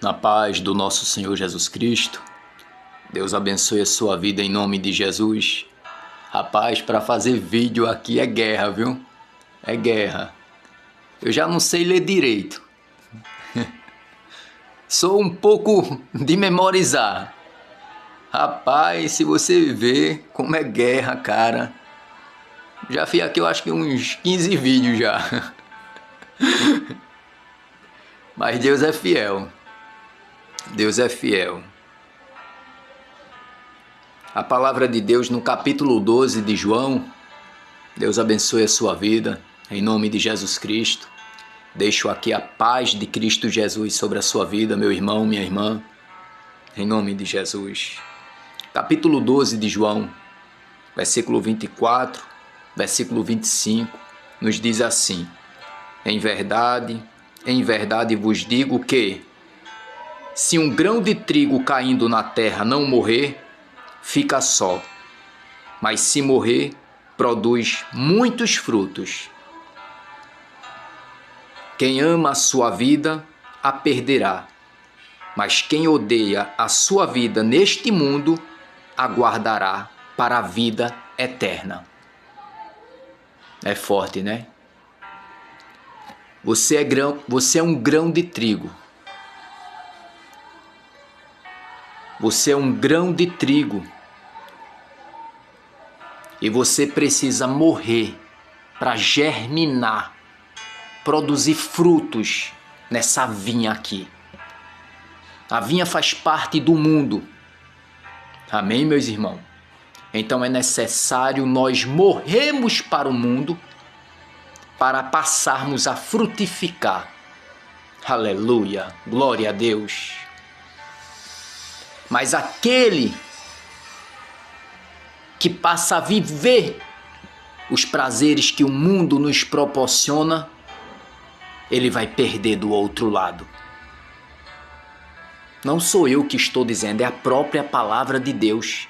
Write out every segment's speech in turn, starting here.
Na paz do nosso Senhor Jesus Cristo. Deus abençoe a sua vida em nome de Jesus. Rapaz, para fazer vídeo aqui é guerra, viu? É guerra. Eu já não sei ler direito. Sou um pouco de memorizar. Rapaz, se você vê como é guerra, cara. Já fiz aqui, eu acho que uns 15 vídeos já. Mas Deus é fiel. Deus é fiel. A palavra de Deus no capítulo 12 de João. Deus abençoe a sua vida, em nome de Jesus Cristo. Deixo aqui a paz de Cristo Jesus sobre a sua vida, meu irmão, minha irmã, em nome de Jesus. Capítulo 12 de João, versículo 24, versículo 25, nos diz assim: em verdade vos digo que, se um grão de trigo caindo na terra não morrer, fica só, mas se morrer, produz muitos frutos. Quem ama a sua vida, a perderá, mas quem odeia a sua vida neste mundo, a guardará para a vida eterna. É forte, né? Você é um grão de trigo. Você é um grão de trigo. E você precisa morrer para germinar, produzir frutos nessa vinha aqui. A vinha faz parte do mundo. Amém, meus irmãos? Então é necessário nós morrermos para o mundo para passarmos a frutificar. Aleluia, glória a Deus. Mas aquele que passa a viver os prazeres que o mundo nos proporciona, ele vai perder do outro lado. Não sou eu que estou dizendo, é a própria palavra de Deus.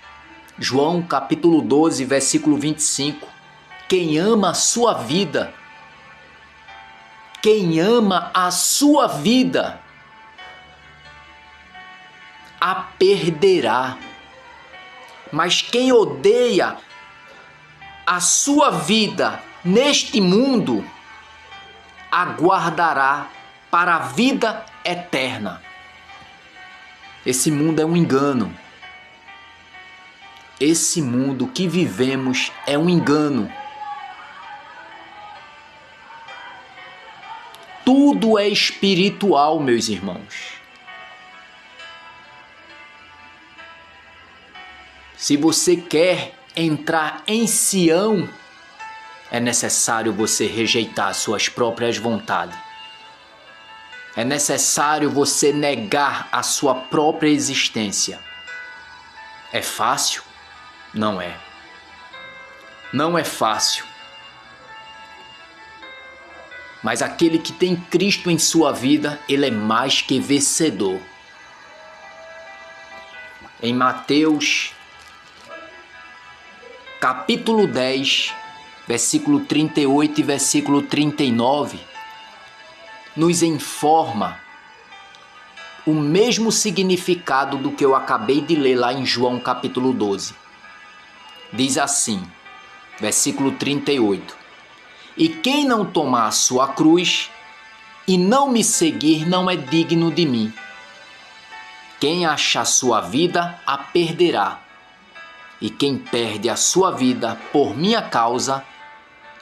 João capítulo 12, versículo 25. Quem ama a sua vida, a perderá. Mas quem odeia a sua vida neste mundo, a guardará para a vida eterna. Esse mundo é um engano. Esse mundo que vivemos é um engano. Tudo é espiritual, meus irmãos. Se você quer entrar em Sião, é necessário você rejeitar suas próprias vontades. É necessário você negar a sua própria existência. É fácil? Não é. Não é fácil. Mas aquele que tem Cristo em sua vida, ele é mais que vencedor. Em Mateus capítulo 10, versículo 38 e versículo 39, nos informa o mesmo significado do que eu acabei de ler lá em João capítulo 12. Diz assim, versículo 38: e quem não tomar a sua cruz e não me seguir não é digno de mim. Quem achar sua vida, a perderá. E quem perde a sua vida por minha causa,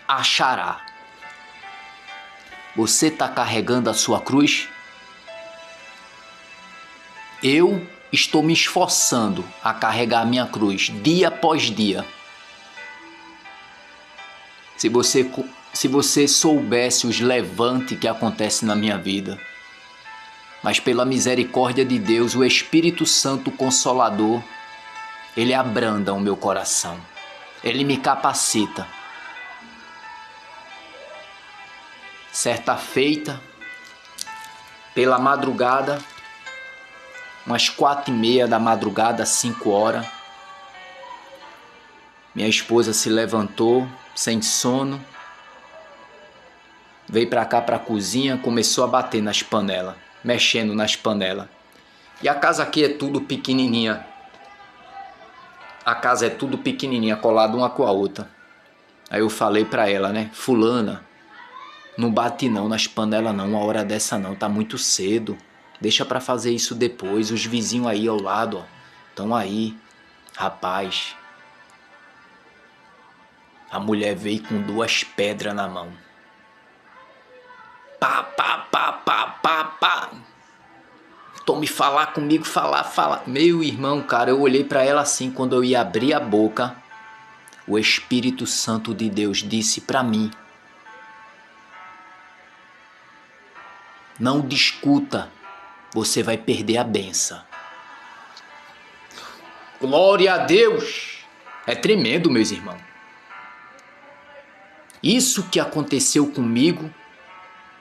achará. Você está carregando a sua cruz? Eu estou me esforçando a carregar a minha cruz dia após dia. Se você soubesse os levantes que acontecem na minha vida, mas pela misericórdia de Deus, o Espírito Santo Consolador, ele abranda o meu coração, ele me capacita. Certa feita, pela madrugada, umas 4:30 da madrugada, 5 horas, minha esposa se levantou, sem sono, veio para cá, para a cozinha, começou a bater nas panelas, mexendo nas panelas. E a casa aqui é tudo pequenininha. A casa é tudo pequenininha, colada uma com a outra. Aí eu falei pra ela, né? Fulana, não bate não nas panelas não, uma hora dessa não, tá muito cedo. Deixa pra fazer isso depois. Os vizinhos aí ao lado, ó, estão aí. Rapaz, a mulher veio com 2 pedras na mão. Pá, pá, pá, pá, pá, pá. Tome falar comigo, falar. Meu irmão, cara, eu olhei pra ela assim, quando eu ia abrir a boca, o Espírito Santo de Deus disse pra mim: não discuta, você vai perder a benção. Glória a Deus! É tremendo, meus irmãos. Isso que aconteceu comigo,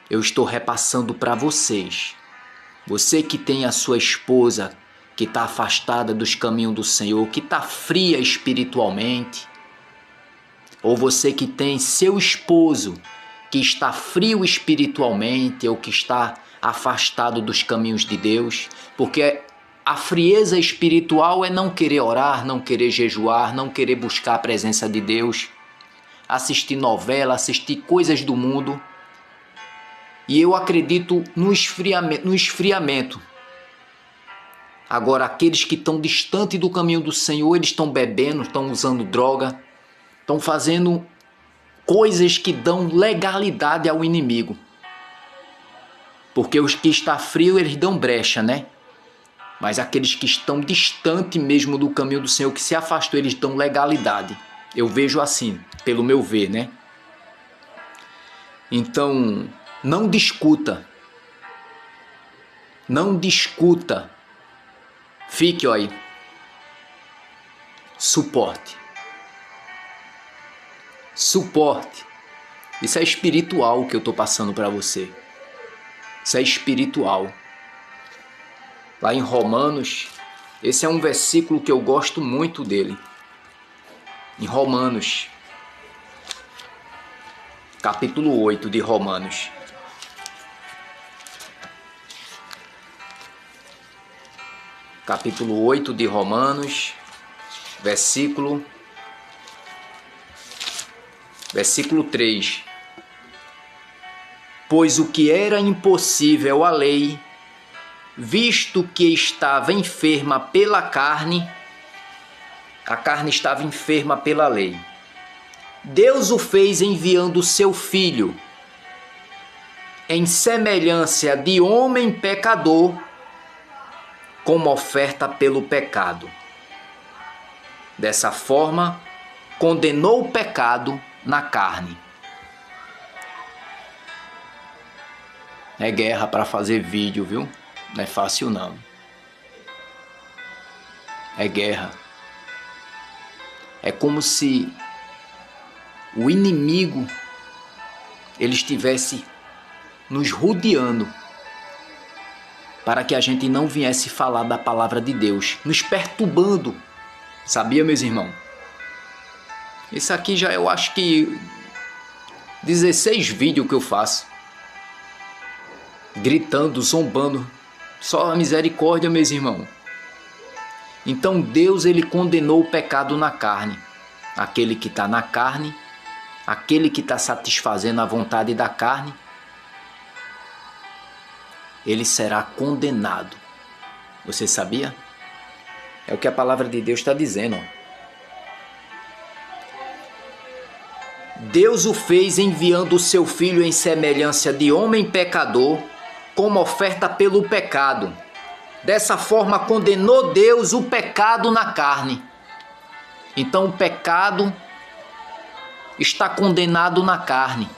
eu estou repassando para vocês. Você que tem a sua esposa que está afastada dos caminhos do Senhor, que está fria espiritualmente, ou você que tem seu esposo que está frio espiritualmente ou que está afastado dos caminhos de Deus, porque a frieza espiritual é não querer orar, não querer jejuar, não querer buscar a presença de Deus, assistir novela, assistir coisas do mundo. E eu acredito no esfriamento. Agora, aqueles que estão distantes do caminho do Senhor, eles estão bebendo, estão usando droga, estão fazendo coisas que dão legalidade ao inimigo. Porque os que estão frios, eles dão brecha, né? Mas aqueles que estão distantes mesmo do caminho do Senhor, que se afastou, eles dão legalidade. Eu vejo assim, pelo meu ver, né? Então, não discuta. Não discuta. Fique, ó aí. Suporte. Suporte. Isso é espiritual que eu estou passando para você. Isso é espiritual. Lá em Romanos, esse é um versículo que eu gosto muito dele. Em Romanos, capítulo 8 de Romanos. Capítulo 8 de Romanos, versículo 3. Pois o que era impossível à lei, visto que estava enferma pela carne, a carne estava enferma pela lei, Deus o fez enviando o seu Filho, em semelhança de homem pecador, como oferta pelo pecado. Dessa forma, condenou o pecado na carne. É guerra para fazer vídeo, viu? Não é fácil não. É guerra. É como se o inimigo ele estivesse nos rodeando para que a gente não viesse falar da palavra de Deus, nos perturbando. Sabia, meus irmãos? Isso aqui já eu acho que 16 vídeos que eu faço. Gritando, zombando. Só a misericórdia, meus irmãos. Então Deus ele condenou o pecado na carne. Aquele que está na carne, aquele que está satisfazendo a vontade da carne, ele será condenado. Você sabia? É o que a palavra de Deus está dizendo. Deus o fez enviando o seu Filho em semelhança de homem pecador, como oferta pelo pecado. Dessa forma condenou Deus o pecado na carne. Então o pecado está condenado na carne.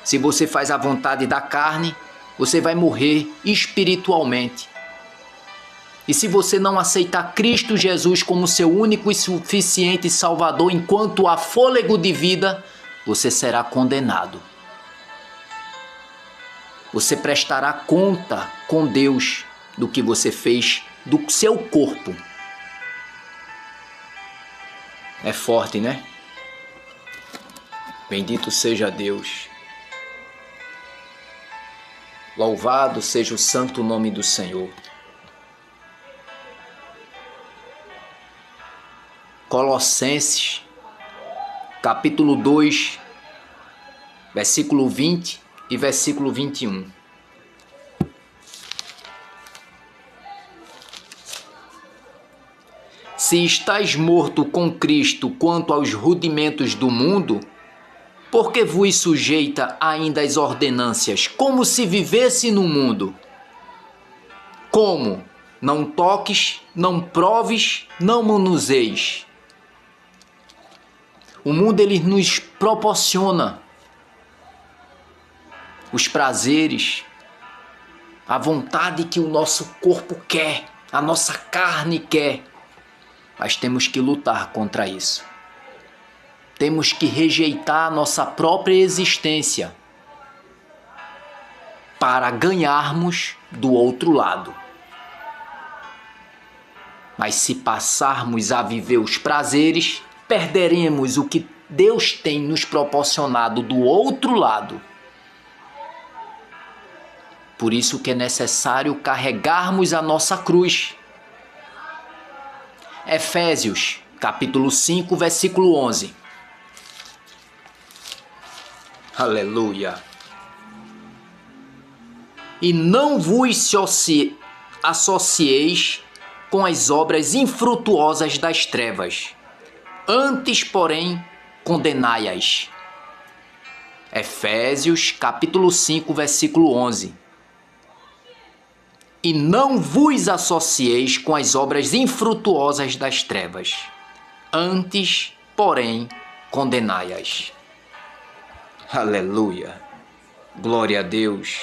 Se você faz a vontade da carne, você vai morrer espiritualmente. E se você não aceitar Cristo Jesus como seu único e suficiente Salvador enquanto há fôlego de vida, você será condenado. Você prestará conta com Deus do que você fez do seu corpo. É forte, né? Bendito seja Deus. Louvado seja o santo nome do Senhor. Colossenses, capítulo 2, versículo 20 e versículo 21. Se estáis morto com Cristo quanto aos rudimentos do mundo, por que vos sujeita ainda às ordenâncias, como se vivesse no mundo? Como? Não toques, não proves, não manuseis. O mundo ele nos proporciona os prazeres, a vontade que o nosso corpo quer, a nossa carne quer. Mas temos que lutar contra isso. Temos que rejeitar a nossa própria existência para ganharmos do outro lado. Mas se passarmos a viver os prazeres, perderemos o que Deus tem nos proporcionado do outro lado. Por isso que é necessário carregarmos a nossa cruz. Efésios, capítulo 5, versículo 11. Aleluia. E não vos associeis com as obras infrutuosas das trevas. Antes, porém, condenai-as. Efésios, capítulo 5, versículo 11. E não vos associeis com as obras infrutuosas das trevas. Antes, porém, condenai-as. Aleluia. Glória a Deus.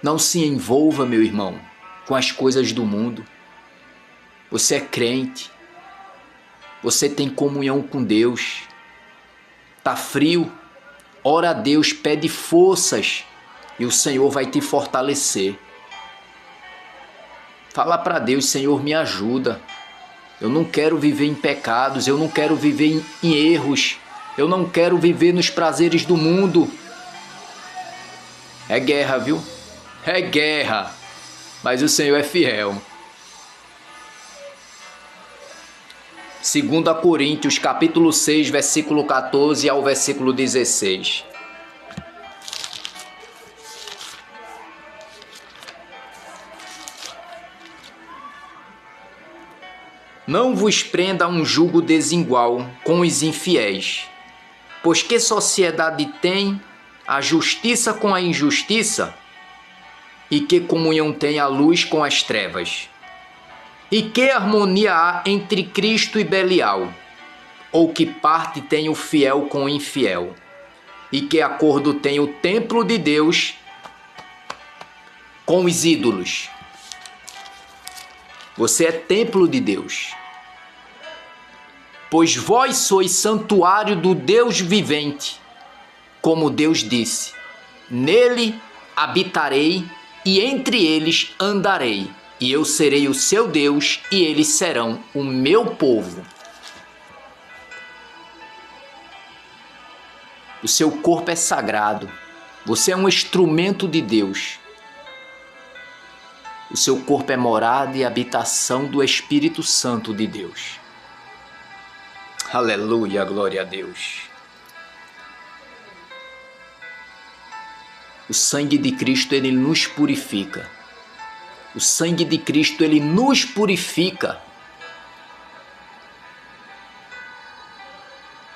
Não se envolva, meu irmão, com as coisas do mundo. Você é crente. Você tem comunhão com Deus. Tá frio? Ora a Deus, pede forças. E o Senhor vai te fortalecer. Fala para Deus, Senhor, me ajuda. Eu não quero viver em pecados, eu não quero viver em erros, eu não quero viver nos prazeres do mundo. É guerra, viu? É guerra, mas o Senhor é fiel. 2 Coríntios, capítulo 6, versículo 14 ao versículo 16. Não vos prenda a um jugo desigual com os infiéis, pois que sociedade tem a justiça com a injustiça? E que comunhão tem a luz com as trevas? E que harmonia há entre Cristo e Belial? Ou que parte tem o fiel com o infiel? E que acordo tem o templo de Deus com os ídolos? Você é templo de Deus. Pois vós sois santuário do Deus vivente. Como Deus disse, nele habitarei e entre eles andarei. E eu serei o seu Deus e eles serão o meu povo. O seu corpo é sagrado. Você é um instrumento de Deus. O seu corpo é morada e habitação do Espírito Santo de Deus. Aleluia, glória a Deus. O sangue de Cristo, ele nos purifica. O sangue de Cristo, ele nos purifica.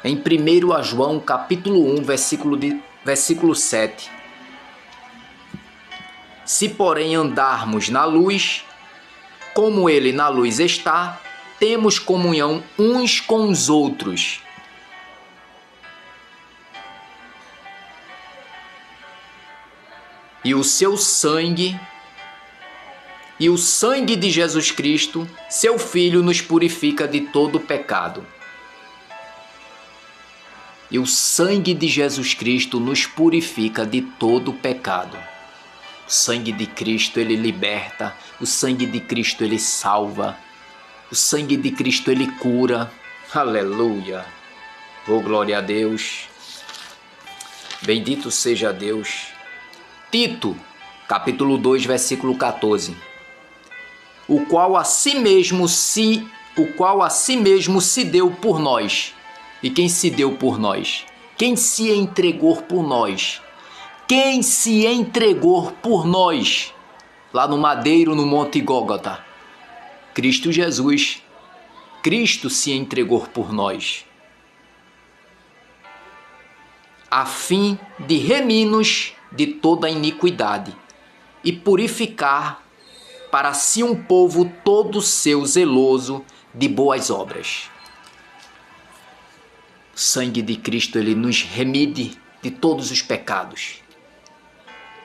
Em 1 João, capítulo 1, versículo 7. Se, porém, andarmos na luz, como ele na luz está, temos comunhão uns com os outros. E o seu sangue, e o sangue de Jesus Cristo, seu Filho, nos purifica de todo pecado. E o sangue de Jesus Cristo nos purifica de todo pecado. O sangue de Cristo, ele liberta. O sangue de Cristo, ele salva. O sangue de Cristo, ele cura. Aleluia. Oh, glória a Deus. Bendito seja Deus. Tito, capítulo 2, versículo 14. O qual a si mesmo se o qual a si mesmo se deu por nós. E quem se deu por nós? Quem se entregou por nós? Quem se entregou por nós? Lá no madeiro, no Monte Gólgota. Cristo Jesus. Cristo se entregou por nós, a fim de remir-nos de toda a iniquidade e purificar para si um povo todo seu zeloso de boas obras. O sangue de Cristo, ele nos remide de todos os pecados.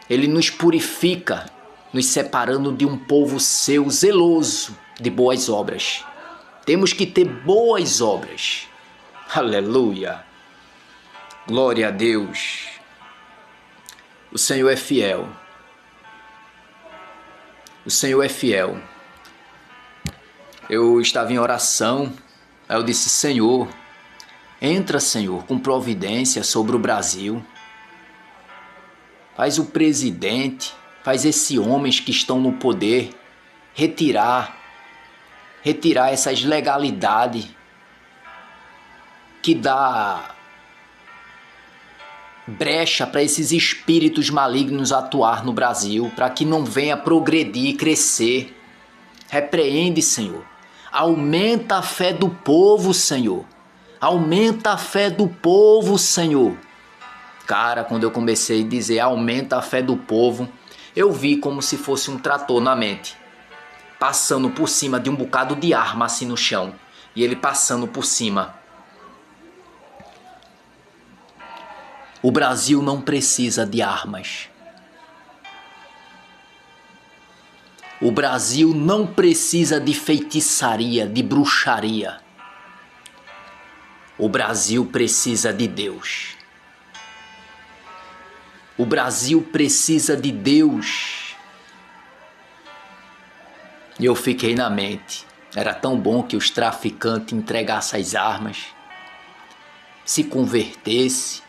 Ele nos purifica, nos separando de um povo seu zeloso de boas obras. Temos que ter boas obras. Aleluia. Glória a Deus. O Senhor é fiel. O Senhor é fiel. Eu estava em oração, aí eu disse: Senhor, entra, Senhor, com providência sobre o Brasil. Faz o presidente, faz esses homens que estão no poder retirar essas legalidades que dá brecha para esses espíritos malignos atuar no Brasil, para que não venha progredir e crescer. Repreende, Senhor. Aumenta a fé do povo, Senhor. Aumenta a fé do povo, Senhor. Cara, quando eu comecei a dizer aumenta a fé do povo, eu vi como se fosse um trator na mente, passando por cima de um bocado de arma assim no chão, e ele passando por cima. O Brasil não precisa de armas. O Brasil não precisa de feitiçaria, de bruxaria. O Brasil precisa de Deus. O Brasil precisa de Deus. E eu fiquei na mente. Era tão bom que os traficantes entregassem as armas, se convertessem.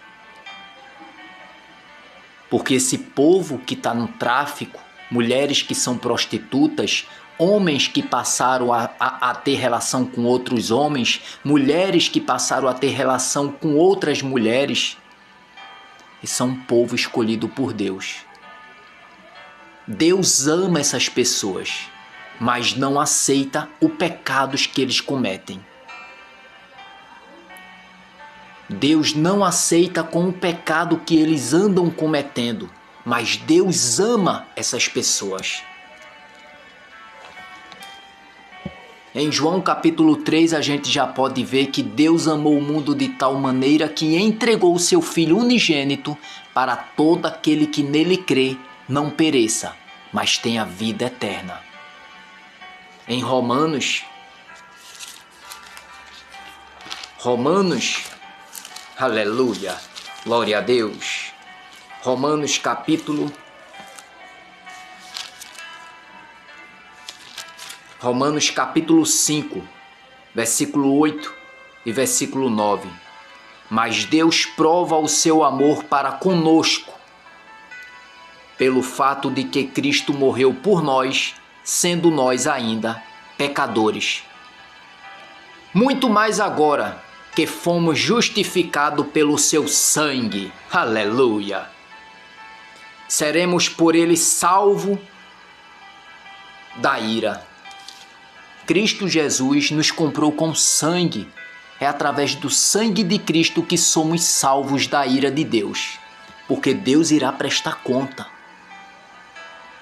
Porque esse povo que está no tráfico, mulheres que são prostitutas, homens que passaram a ter relação com outros homens, mulheres que passaram a ter relação com outras mulheres, e são um povo escolhido por Deus. Deus ama essas pessoas, mas não aceita os pecados que eles cometem. Deus não aceita com o pecado que eles andam cometendo, mas Deus ama essas pessoas. Em João capítulo 3 a gente já pode ver que Deus amou o mundo de tal maneira que entregou o seu Filho unigênito para todo aquele que nele crê não pereça, mas tenha vida eterna. Em Romanos, aleluia, glória a Deus. Romanos capítulo 5, versículo 8 e versículo 9. Mas Deus prova o seu amor para conosco, pelo fato de que Cristo morreu por nós, sendo nós ainda pecadores. Muito mais agora que fomos justificados pelo seu sangue. Aleluia! Seremos por ele salvos da ira. Cristo Jesus nos comprou com sangue. É através do sangue de Cristo que somos salvos da ira de Deus. Porque Deus irá prestar conta.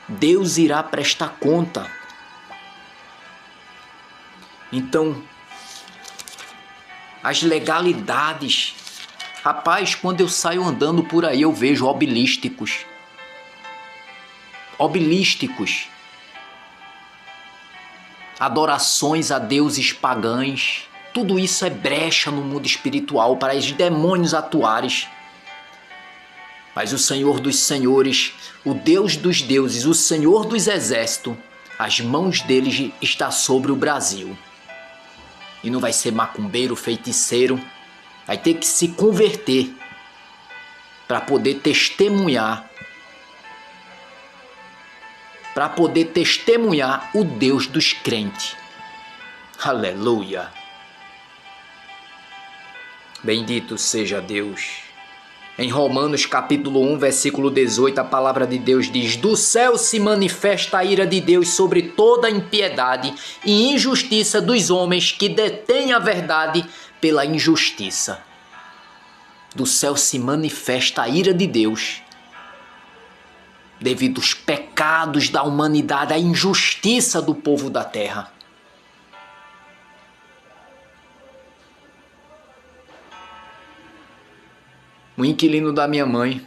Deus irá prestar conta. Então, as legalidades. Rapaz, quando eu saio andando por aí, eu vejo obeliscos. Adorações a deuses pagãos. Tudo isso é brecha no mundo espiritual para os demônios atuarem. Mas o Senhor dos Senhores, o Deus dos deuses, o Senhor dos exércitos, as mãos dele está sobre o Brasil. E não vai ser macumbeiro, feiticeiro, vai ter que se converter para poder testemunhar, o Deus dos crentes. Aleluia. Bendito seja Deus. Em Romanos capítulo 1, versículo 18, a palavra de Deus diz: do céu se manifesta a ira de Deus sobre toda a impiedade e injustiça dos homens que detêm a verdade pela injustiça. Do céu se manifesta a ira de Deus devido aos pecados da humanidade, à injustiça do povo da terra. O inquilino da minha mãe: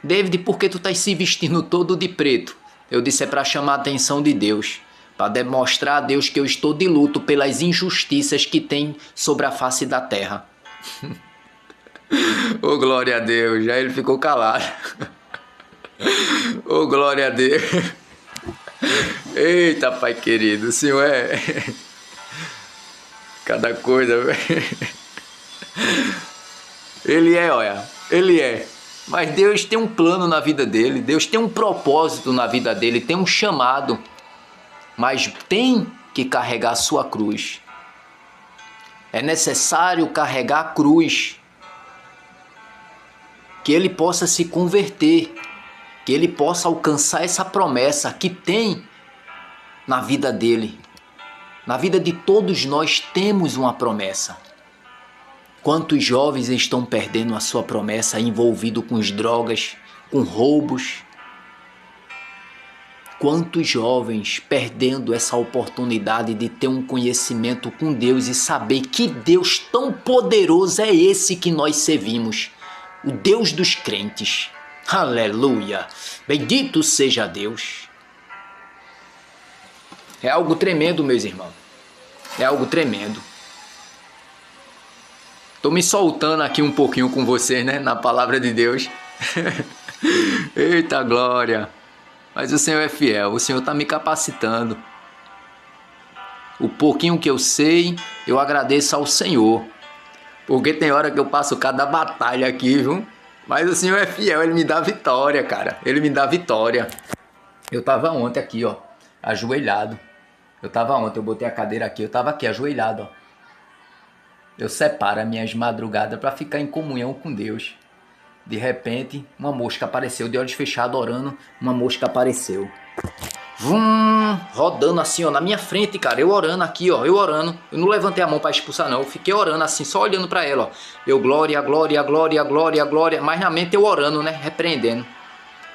David, por que tu estás se vestindo todo de preto? Eu disse: é para chamar a atenção de Deus, para demonstrar a Deus que eu estou de luto pelas injustiças que tem sobre a face da terra. Oh, glória a Deus, já ele ficou calado. Oh, glória a Deus. Eita, Pai querido, o Senhor é cada coisa. Ele é, olha, ele é. Mas Deus tem um plano na vida dele, Deus tem um propósito na vida dele, tem um chamado. Mas tem que carregar a sua cruz. É necessário carregar a cruz. Que ele possa se converter, que ele possa alcançar essa promessa que tem na vida dele. Na vida de todos nós temos uma promessa. Quantos jovens estão perdendo a sua promessa envolvido com as drogas, com roubos? Quantos jovens perdendo essa oportunidade de ter um conhecimento com Deus e saber que Deus tão poderoso é esse que nós servimos, o Deus dos crentes. Aleluia! Bendito seja Deus! É algo tremendo, meus irmãos. É algo tremendo. Estou me soltando aqui um pouquinho com vocês, né? Na palavra de Deus. Eita glória! Mas o Senhor é fiel, o Senhor está me capacitando. O pouquinho que eu sei, eu agradeço ao Senhor. Porque tem hora que eu passo cada batalha aqui, viu? Mas o Senhor é fiel, Ele me dá vitória, cara. Ele me dá vitória. Eu estava ontem aqui, ó, ajoelhado. Eu botei a cadeira aqui, eu estava aqui ajoelhado, ó. Eu separo as minhas madrugadas para ficar em comunhão com Deus. De repente, uma mosca apareceu, de olhos fechados, orando, uma mosca apareceu. Rodando assim, ó, na minha frente, cara, eu orando aqui, ó, eu orando. Eu não levantei a mão para expulsar, não, eu fiquei orando assim, só olhando para ela, ó. Eu, glória, glória, glória, glória, glória, mas na mente eu orando, né, repreendendo.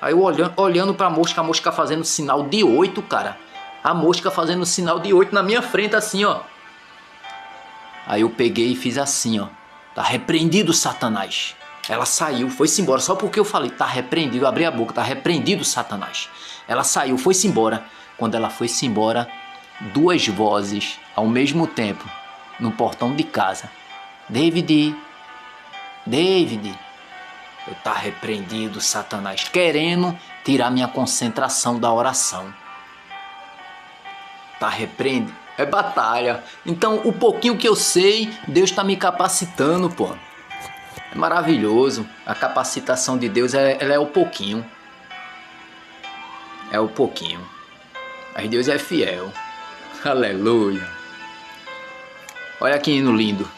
Aí eu olhando para a mosca fazendo sinal de 8, cara. A mosca fazendo sinal de 8 na minha frente, assim, ó. Aí eu peguei e fiz assim, ó. Tá repreendido, Satanás. Ela saiu, foi-se embora. Só porque eu falei, tá repreendido, eu abri a boca, tá repreendido, Satanás. Ela saiu, foi-se embora. Quando ela foi-se embora, duas vozes ao mesmo tempo no portão de casa. David, David, eu tá repreendido, Satanás, querendo tirar minha concentração da oração. Tá repreendido. É batalha. Então, o pouquinho que eu sei, Deus está me capacitando, pô. É maravilhoso. A capacitação de Deus, ela é o pouquinho. É o pouquinho. Mas Deus é fiel. Aleluia. Olha que hino lindo.